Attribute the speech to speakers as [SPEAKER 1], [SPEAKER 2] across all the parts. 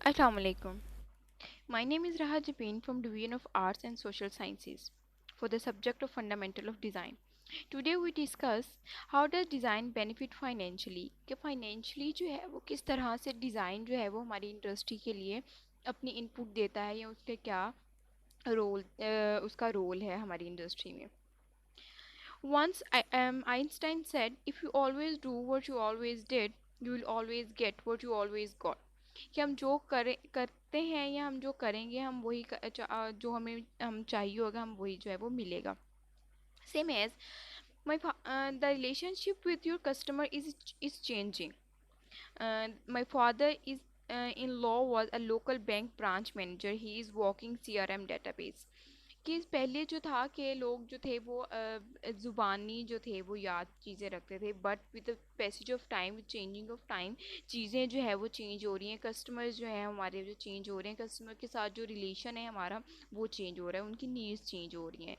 [SPEAKER 1] Assalamu alaikum. My name is Raha Japin from Division of Arts and Social Sciences for the subject of Fundamental of Design. Today we discuss how does design benefit financially कि financially जो है वो किस तरह से design जो है वो हमारी इंडस्ट्री के लिए अपनी इनपुट देता है या उसके क्या रोल उसका रोल है हमारी इंडस्ट्री में. Einstein said, if you always do what you always did, you will always get what you always got. कि हम जो करते हैं या हम जो करेंगे हम वही जो हमें हम चाहिए होगा हम वही जो है वो मिलेगा. Same as the relationship with your customer is changing. My father is in law was a local bank branch manager. He is working CRM database. कि पहले जो था कि लोग जो थे वो ज़ुबानी जो थे वो याद चीज़ें रखते थे, but with the passage of time, with changing of time चीज़ें जो है वो चेंज हो रही हैं. कस्टमर्स जो हैं हमारे जो चेंज हो रहे हैं, कस्टमर के साथ जो रिलेशन है हमारा वो चेंज हो रहा है, उनकी नीड्स चेंज हो रही हैं.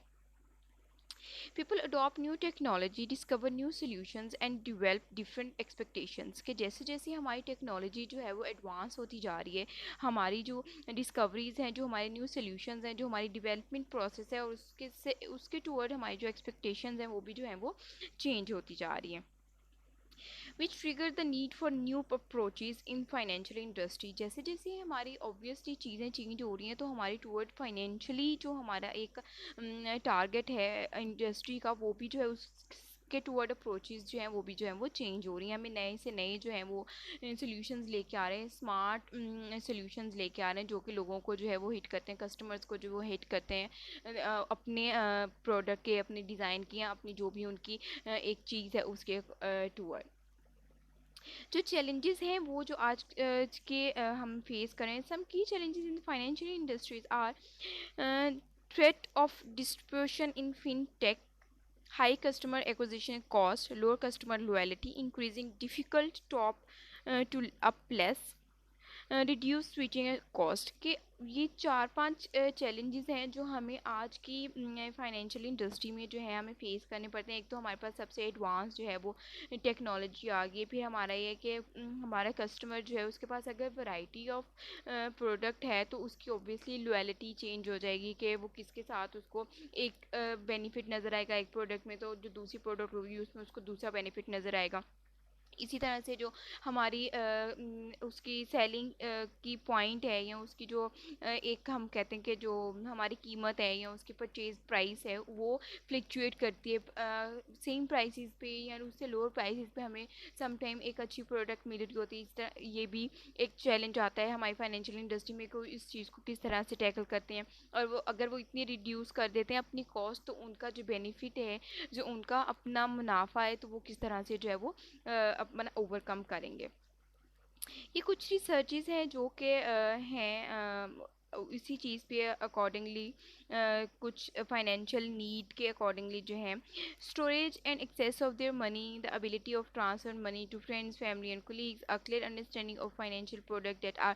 [SPEAKER 1] People adopt new technology, discover new solutions and develop different expectations. कि जैसे जैसे हमारी टेक्नोलॉजी जो है वो एडवांस होती जा रही है, हमारी जो डिस्कवरीज हैं, जो हमारे न्यू सॉल्यूशंस हैं, जो हमारी डेवलपमेंट प्रोसेस है, और उसके टूवर्ड हमारी जो एक्सपेक्टेशंस हैं वो भी जो हैं वो चेंज होती जा रही हैं. Which trigger the need for new approaches in financial industry. जैसे जैसे हमारी ऑब्वियसली चीज़ें चेंज हो रही हैं तो हमारी टूवर्ड फाइनेंशियली जो हमारा एक टारगेट है इंडस्ट्री का वो भी जो है उस के टूवर्ड अप्रोचेज जो हैं वो भी जो हैं वो चेंज हो रही हैं. हमें नए से नए जो हैं वो सोल्यूशंस लेके आ रहे हैं, स्मार्ट सोल्यूशंस लेके आ रहे हैं जो कि लोगों को जो है वो हिट करते हैं, कस्टमर्स को जो वो हिट करते हैं अपने प्रोडक्ट के, अपने डिज़ाइन की या अपनी जो भी उनकी एक चीज़ है उसके टूवर्ड. जो चैलेंजेस हैं वो जो आज के हम फेस करें, सम की challenges in financial industries are threat of dispersion in fintech, high customer acquisition cost, lower customer loyalty, increasing difficult top to up less, reduce switching cost. के ये चार पांच चैलेंजेस हैं जो हमें आज की फाइनेंशियल इंडस्ट्री में जो है हमें फेस करने पड़ते हैं. एक तो हमारे पास सबसे एडवांस जो है वो टेक्नोलॉजी आ गई, फिर हमारा ये कि हमारा कस्टमर जो है उसके पास अगर वैरायटी ऑफ प्रोडक्ट है तो उसकी ऑब्वियसली लॉयल्टी चेंज हो जाएगी कि वो किसके साथ उसको एक बेनिफिट नज़र आएगा एक प्रोडक्ट में, तो जो दूसरी प्रोडक्ट होगी उसमें उसको दूसरा बेनिफिट नज़र आएगा. इसी तरह से जो हमारी उसकी सेलिंग की पॉइंट है या उसकी जो एक हम कहते हैं कि जो हमारी कीमत है या उसकी परचेज प्राइस है वो फ्लक्चुएट करती है. सेम प्राइसेस पे या उससे लोअर प्राइसेस पे हमें सम टाइम एक अच्छी प्रोडक्ट मिल रही होती है. इस तरह ये भी एक चैलेंज आता है हमारी फाइनेंशियल इंडस्ट्री में को इस चीज़ को किस तरह से टैकल करते हैं. और वो अगर वो इतनी रिड्यूस कर देते हैं अपनी कॉस्ट तो उनका जो बेनिफिट है, जो उनका अपना मुनाफा है, तो वो किस तरह से जो है वो अपना ओवरकम करेंगे. ये कुछ रिसर्चेस हैं जो कि हैं इसी चीज़ पे अकॉर्डिंगली कुछ फाइनेंशियल नीड के अकॉर्डिंगली जो है storage and access of their money, the ability of transfer money to friends family and colleagues, a clear understanding of financial product that are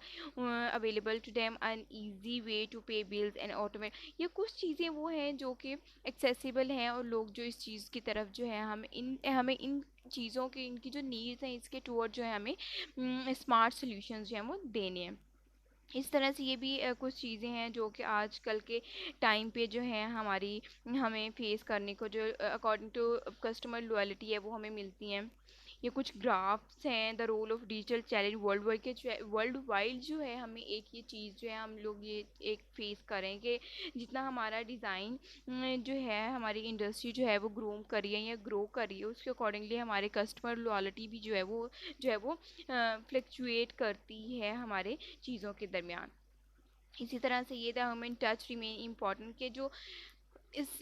[SPEAKER 1] available to them, an easy way to pay bills and automate. ये कुछ चीज़ें वो हैं जो कि accessible हैं और लोग जो इस चीज़ की तरफ जो है हमें इन चीज़ों की इनकी जो नीड्स हैं इसके टूवर्ड जो है हमें स्मार्ट सॉल्यूशंस जो हैं वो देने हैं. इस तरह से ये भी कुछ चीज़ें हैं जो कि आजकल के टाइम पे जो है हमारी हमें फेस करने को जो अकॉर्डिंग टू कस्टमर लॉयल्टी है वो हमें मिलती हैं. ये कुछ ग्राफ्स हैं, the role of digital challenge world wide जो है हमें एक ये चीज़ जो है हम लोग ये एक फेस करें कि जितना हमारा डिज़ाइन जो है हमारी इंडस्ट्री जो है वो ग्रूम कर रही है या ग्रो कर रही है उसके अकॉर्डिंगली हमारे कस्टमर लॉयल्टी भी जो है वो फ्लक्चुएट करती है हमारे चीज़ों के दरमियान. इसी तरह से ये the human touch remain important के जो इस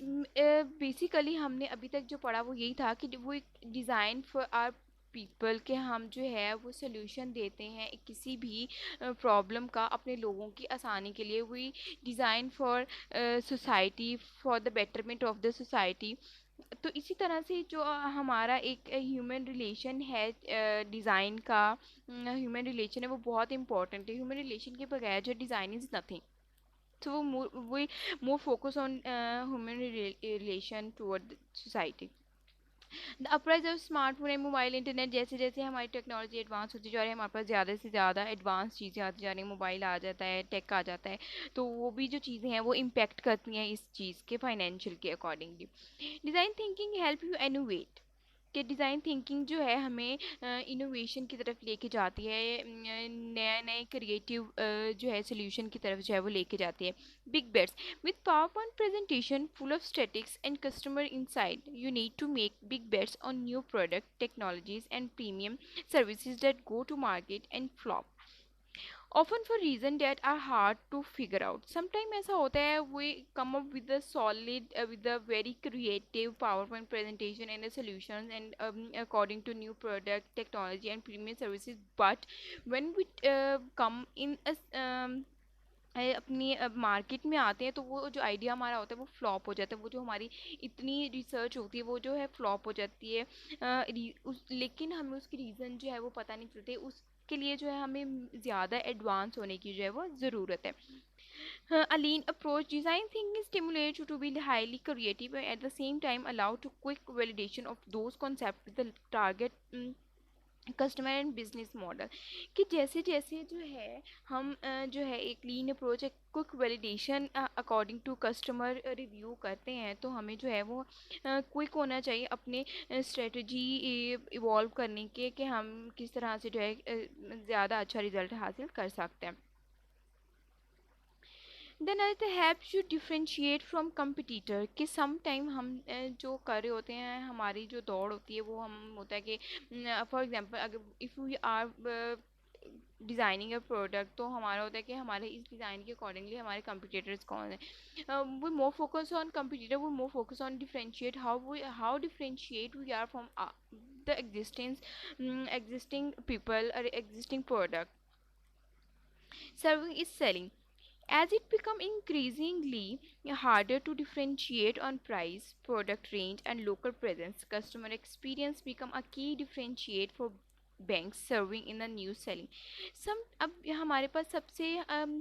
[SPEAKER 1] बेसिकली हमने अभी तक जो पढ़ा वो यही था कि वो एक डिज़ाइन फॉर आर पीपल के हम जो है वो सोल्यूशन देते हैं किसी भी प्रॉब्लम का अपने लोगों की आसानी के लिए. We design for society for the betterment of the society. तो इसी तरह से जो हमारा एक ह्यूमन रिलेशन है डिज़ाइन का, ह्यूमन रिलेशन है वो बहुत इंपॉर्टेंट है. ह्यूमन रिलेशन के बगैर जो design is nothing. So we more focus on human relation toward society. The अपराइज of smartphone and mobile internet, जैसे जैसे हमारी टेक्नोलॉजी एडवांस होती जा रही है, हमारे पास ज़्यादा से ज़्यादा एडवांस चीज़ें आती जा रही हैं, मोबाइल आ जाता है, टेक आ जाता है, तो वो भी जो चीज़ें हैं वो इम्पेक्ट करती हैं इस चीज़ के फाइनेंशियल के accordingly. Design thinking help you innovate, कि डिज़ाइन थिंकिंग जो है हमें इनोवेशन की तरफ लेके जाती है, नए नए क्रिएटिव जो है सोल्यूशन की तरफ जो है वो लेके जाती है। Big bets with PowerPoint presentation full of statics and customer insight, you need to make big bets on new product technologies and premium services that go to market and flop, often for reasons that are hard to figure out. Sometimes ऐसा होता है, we come up with a solid with a very creative PowerPoint presentation and a solutions and according to new product technology and premium services, but when we come in a अपनी market में आते हैं, तो वो जो idea हमारा होता है वो फ्लॉप हो जाता है, वो जो हमारी इतनी रिसर्च होती है वो जो है फ्लॉप हो जाती है। लेकिन हमें उसकी रीज़न जो है वो पता नहीं चलते, उसके लिए जो है हमें ज़्यादा एडवांस होने की जो है वो ज़रूरत है। A lean approach design thinking stimulates you to be highly creative and at the same time allow to quick validation of those concepts with the target customer and business model, कि जैसे जैसे जो है हम जो है एक लीन अप्रोच, एक quick validation according to customer review करते हैं, तो हमें जो है वो क्विक होना चाहिए अपने स्ट्रेटजी इवॉल्व करने के, कि हम किस तरह से जो है ज़्यादा अच्छा रिजल्ट हासिल कर सकते हैं। Then it helps you differentiate from competitor, कि सम टाइम हम जो कर रहे होते हैं, हमारी जो दौड़ होती है वो हम होता है कि फॉर एग्जांपल अगर if we are designing a product, तो हमारा होता है कि हमारे इस डिज़ाइन के अकॉर्डिंगली हमारे कंपटीटर्स कौन है, we more focus on competitor, we more focus on differentiate how differentiate we are from the existing people or existing product. Serving is selling. As it becomes increasingly harder to differentiate on price, product range, and local presence, customer experience become a key differentiate for banks serving in the new selling. सम अब हमारे पास सबसे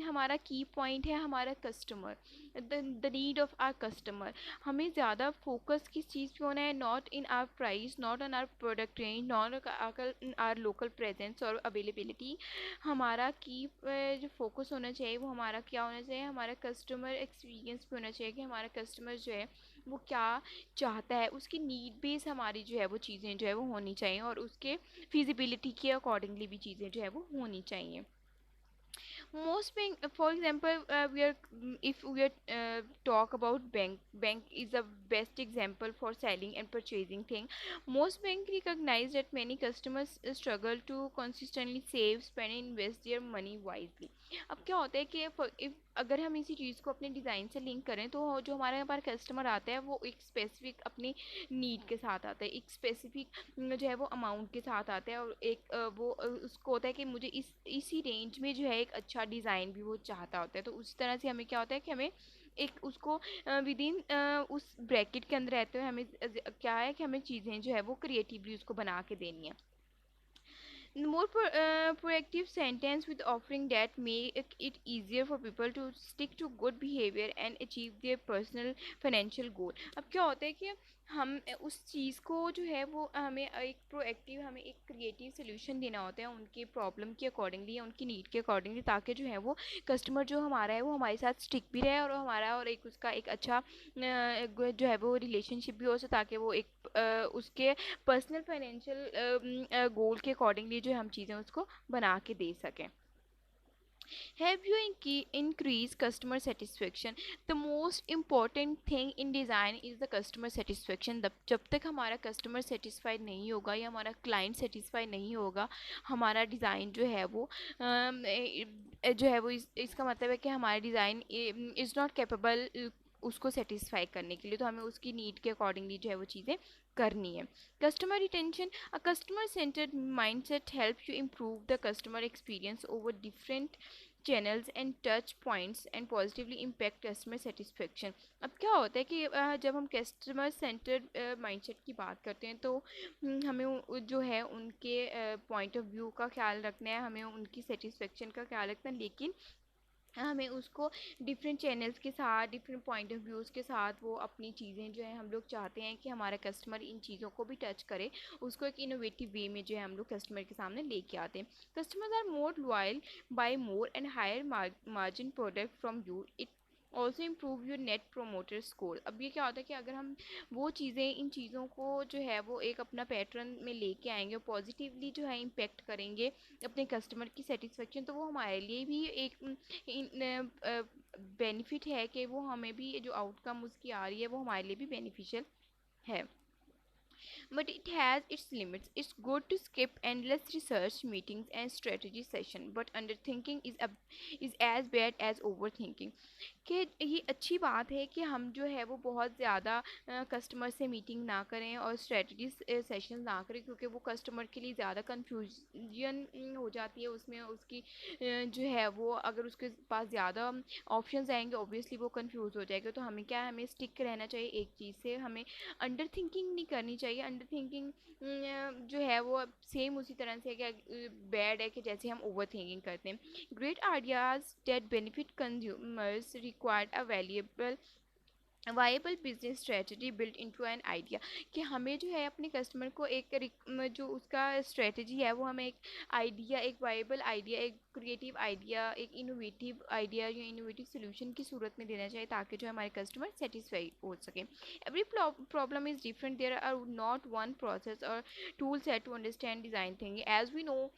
[SPEAKER 1] हमारा की point है हमारा customer, the need of our customer. हमें ज़्यादा focus किस चीज़ पे होना है, not in our price, not on our product range, not in our local presence और अवेलेबिलिटी। हमारा की जो फोकस होना चाहिए वो हमारा क्या होना चाहिए, हमारा कस्टमर एक्सपीरियंस पे होना चाहिए, कि हमारा कस्टमर जो है वो क्या चाहता है, उसकी नीड बेस हमारी जो है वो चीज़ें जो है वो होनी चाहिए, और उसके फिजिबिलिटी के अकॉर्डिंगली भी चीज़ें जो है वो होनी चाहिए। Most bank, for example, we are if we are talk about bank is the best example for selling and purchasing thing. Most bank recognize that many customers struggle to consistently save, spend and invest their money wisely. अब क्या होता है कि if अगर हम इसी चीज़ को अपने डिज़ाइन से लिंक करें, तो जो हमारे यहाँ पर कस्टमर आता है वो एक स्पेसिफिक अपनी नीड के साथ आता है, एक स्पेसिफिक जो है वो अमाउंट के साथ आता है, और एक वो उसको होता है कि मुझे इसी रेंज में जो है एक अच्छा डिज़ाइन भी वो चाहता होता है, तो उस तरह से हमें क्या होता है कि हमें एक उसको विद इन उस ब्रैकेट के अंदर रहते हुए हमें क्या है कि हमें चीज़ें जो है वो क्रिएटिवली उसको बना के देनी है। More proactive sentence with offering that make it easier for people to stick to good behavior and achieve their personal financial goal. अब क्या होता है कि हम उस चीज़ को जो है वो हमें एक प्रोएक्टिव, हमें एक क्रिएटिव सोल्यूशन देना होता है उनके प्रॉब्लम के अकॉर्डिंगली या उनकी नीड के अकॉर्डिंगली, ताकि जो है वो कस्टमर जो हमारा है वो हमारे साथ स्टिक भी रहे, और हमारा और एक उसका एक अच्छा जो है वो रिलेशनशिप भी हो सके, ताकि वो एक उसके पर्सनल फाइनेंशियल गोल के अकॉर्डिंगली जो हम चीज़ें उसको बना के दे सकें। Help you increase customer satisfaction. The most important thing in design is the customer satisfaction. जब तक हमारा कस्टमर सेटिस्फाइड नहीं होगा या हमारा क्लाइंट सेटिस्फाइड नहीं होगा, हमारा डिज़ाइन जो है वो जो है वो इसका मतलब है कि हमारा डिज़ाइन इज़ नॉट कैपेबल उसको सेटिस्फाई करने के लिए, तो हमें उसकी नीड के अकॉर्डिंगली जो है वो चीज़ें करनी है। Customer retention, a customer centred mindset help you improve the customer experience over different channels and touch points and positively impact customer satisfaction. अब क्या होता है कि जब हम कस्टमर सेंटर्ड माइंडसेट की बात करते हैं, तो हमें जो है उनके पॉइंट ऑफ व्यू का ख्याल रखना है, हमें उनकी सेटिस्फेक्शन का ख्याल रखना है, लेकिन हमें उसको डिफरेंट चैनल्स के साथ, डिफरेंट पॉइंट ऑफ व्यूज़ के साथ वो अपनी चीज़ें जो है हम लोग चाहते हैं कि हमारा कस्टमर इन चीज़ों को भी टच करे, उसको एक इनोवेटिव वे में जो है हम लोग कस्टमर के सामने लेके आते हैं। Customers are more loyal, buy more and higher margin product from you, it also improve your net promoter score. अब ये क्या होता है कि अगर हम वो चीज़ें, इन चीज़ों को जो है वो एक अपना पैटर्न में लेके आएंगे और पॉजिटिवली जो है इम्पेक्ट करेंगे अपने कस्टमर की सेटिस्फेक्शन, तो वो हमारे लिए भी एक बेनिफिट है कि वो हमें भी जो आउटकम उसकी आ रही है वो हमारे लिए भी बेनिफिशियल है। But it has its limits. It's good to skip endless research meetings and strategy session, but underthinking is as bad as overthinking. कि ये अच्छी बात है कि हम जो है वो बहुत ज़्यादा कस्टमर से मीटिंग ना करें और स्ट्रेटजी सेशन ना करें, क्योंकि वो कस्टमर के लिए ज़्यादा कन्फ्यूजन हो जाती है उसमें। उसकी जो है वो अगर उसके पास ज़्यादा ऑप्शंस आएंगे ऑब्वियसली वो कंफ्यूज हो जाएगा। तो हमें क्या है, हमें स्टिक रहना चाहिए एक चीज़ से, हमें अंडर थिंकिंग नहीं करनी चाहिए। अंडर थिंकिंग जो है वो सेम उसी तरह से क्या बैड है कि जैसे हम ओवर थिंकिंग करते हैं। Great ideas that benefit consumers require a valuable viable business strategy built into an idea. कि हमें जो है अपने कस्टमर को एक जो उसका स्ट्रेटजी है वो हमें एक आइडिया, एक वाइबल आइडिया, एक क्रिएटिव आइडिया, एक इनोवेटिव आइडिया या इनोवेटिव सोल्यूशन की सूरत में देना चाहिए, ताकि जो हमारे कस्टमर सेटिस्फाई हो सके। Every problem is different, there are not one process और tool set to understand design thinking. As we know,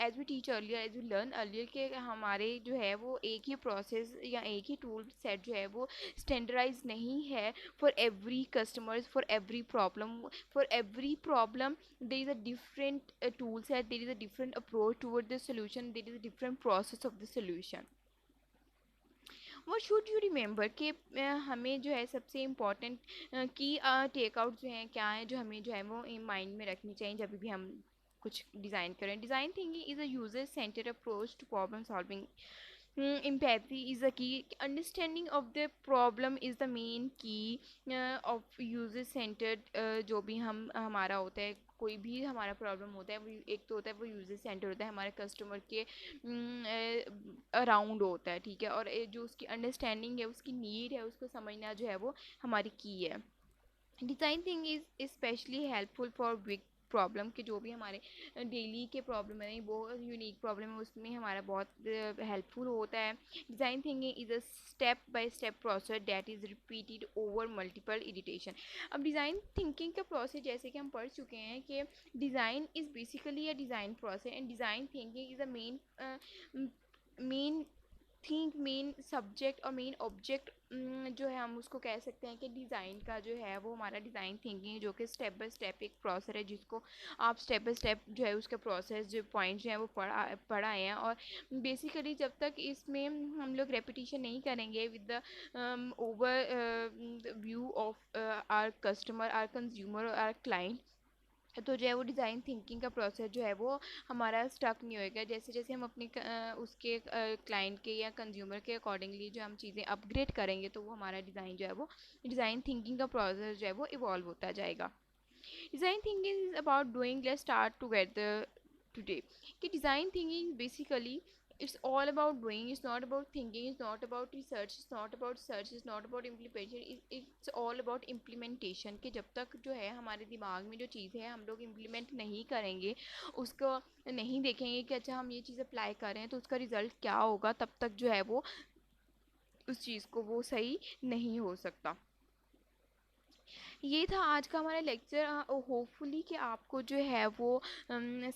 [SPEAKER 1] as we teach earlier, as we learn earlier, कि हमारे जो है वो एक ही प्रोसेस या एक ही टूल सेट जो है वो स्टैंडर्डाइज नहीं है for every customers, for every problem there is a different tool set, there is a different approach toward the solution, there is a different process of the solution. what should you remember कि हमें जो है सबसे important की take out जो हैं क्या है, जो हमें जो है वो माइंड में रखनी चाहिए जब भी हम कुछ डिज़ाइन करें। Design thinking is a user centred approach to problem solving. Empathy is the key. Understanding of the problem is the main key of user centered। जो भी हम हमारा होता है, कोई भी हमारा प्रॉब्लम होता है वो एक तो होता है वो यूजर सेंटर होता है, हमारे कस्टमर के अराउंड होता है, ठीक है। और जो उसकी अंडरस्टैंडिंग है, उसकी नीड है, उसको समझना जो है वो हमारी की है। Design think is specially helpful for big problem, के जो भी हमारे डेली के प्रॉब्लम है, वो यूनिक प्रॉब्लम है, उसमें हमारा बहुत हेल्पफुल होता है। Design thinking is a step by step process that is repeated over multiple iteration. अब डिज़ाइन थिंकिंग का प्रोसेस जैसे कि हम पढ़ चुके हैं कि design is basically a design process and design thinking is a main think, main subject और मेन ऑब्जेक्ट जो है हम उसको कह सकते हैं कि डिज़ाइन का जो है वो हमारा डिज़ाइन थिंकिंग, जो कि स्टेप बाय स्टेप एक प्रोसेस है, जिसको आप स्टेप बाय स्टेप जो है उसका प्रोसेस जो पॉइंट जो है वो पढ़ाए हैं। और बेसिकली जब तक इसमें हम लोग रेपिटेशन नहीं करेंगे with the overview of our customer, our consumer और आर क्लाइंट, तो जो है वो डिज़ाइन थिंकिंग का प्रोसेस जो है वो हमारा स्टक नहीं होएगा। जैसे जैसे हम अपने उसके क्लाइंट के या कंज्यूमर के अकॉर्डिंगली जो हम चीज़ें अपग्रेड करेंगे, तो वो हमारा डिज़ाइन जो है वो डिज़ाइन थिंकिंग का प्रोसेस जो है वो इवॉल्व होता जाएगा। Design thinking is about doing, let's start together today. कि design thinking basically it's all about doing, it's not about thinking, it's not about research, it's not about search, it's not about implementation, it's all about implementation। कि जब तक जो है हमारे दिमाग में जो चीज़ है हम लोग इम्प्लीमेंट नहीं करेंगे, उसको नहीं देखेंगे कि अच्छा हम ये चीज़ अप्लाई कर रहे हैं तो उसका रिज़ल्ट क्या होगा, तब तक जो है वो उस चीज़ को वो सही नहीं हो सकता। ये था आज का हमारा लेक्चर। होपफुली कि आपको जो है वो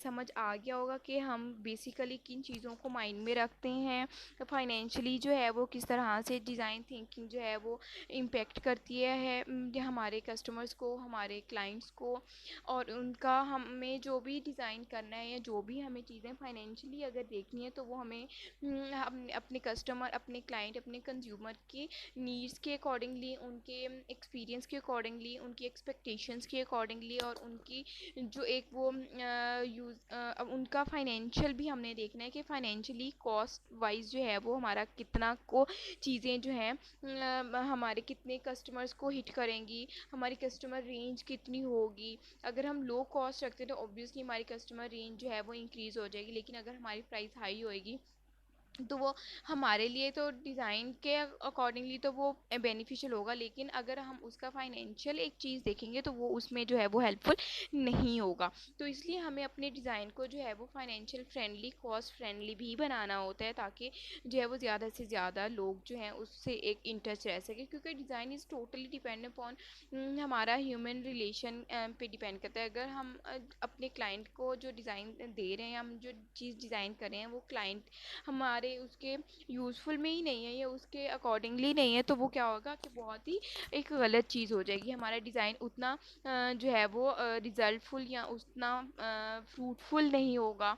[SPEAKER 1] समझ आ गया होगा कि हम बेसिकली किन चीज़ों को माइंड में रखते हैं। फाइनेंशियली जो है वो किस तरह से डिज़ाइन थिंकिंग जो है वो इम्पेक्ट करती है हमारे कस्टमर्स को, हमारे क्लाइंट्स को। और उनका हमें जो भी डिज़ाइन करना है या जो भी हमें चीज़ें फाइनेंशियली अगर देखनी है, तो वो हमें अपने कस्टमर, अपने क्लाइंट, अपने कंज्यूमर की नीड्स के अकॉर्डिंगली, उनके एक्सपीरियंस के अकॉर्डिंगली, उनकी एक्सपेक्टेशंस के अकॉर्डिंगली, और उनकी जो एक वो अब उनका फाइनेंशियल भी हमने देखना है कि फाइनेंशियली कॉस्ट वाइज जो है वो हमारा कितना को चीज़ें जो हैं हमारे कितने कस्टमर्स को हिट करेंगी, हमारी कस्टमर रेंज कितनी होगी। अगर हम लो कॉस्ट रखते हैं तो ऑब्वियसली हमारी कस्टमर रेंज जो है वो इंक्रीज़ हो जाएगी, लेकिन अगर हमारी प्राइस हाई होएगी तो वो हमारे लिए तो डिज़ाइन के अकॉर्डिंगली तो वो बेनिफिशियल होगा, लेकिन अगर हम उसका फाइनेंशियल एक चीज़ देखेंगे तो वो उसमें जो है वो हेल्पफुल नहीं होगा। तो इसलिए हमें अपने डिज़ाइन को जो है वो फाइनेंशियल फ्रेंडली, कॉस्ट फ्रेंडली भी बनाना होता है, ताकि जो है वो ज़्यादा से ज़्यादा लोग जो हैं उससे एक इन टच रह सके, क्योंकि design is totally depend upon हमारा ह्यूमन रिलेशन पे डिपेंड करता है। अगर हम अपने क्लाइंट को जो डिज़ाइन दे रहे हैं, हम जो चीज़ डिज़ाइन कर रहे हैं वो क्लाइंट हमारे उसके यूज़फुल में ही नहीं है या उसके अकॉर्डिंगली नहीं है, तो वो क्या होगा कि बहुत ही एक गलत चीज़ हो जाएगी। हमारा डिज़ाइन उतना जो है वो रिजल्टफुल या उतना फ्रूटफुल नहीं होगा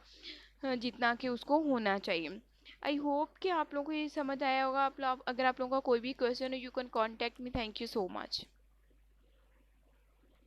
[SPEAKER 1] जितना कि उसको होना चाहिए। आई होप कि आप लोगों को ये समझ आया होगा। आप लोग, अगर आप लोगों का कोई भी क्वेश्चन हो, you can contact me. Thank you so much.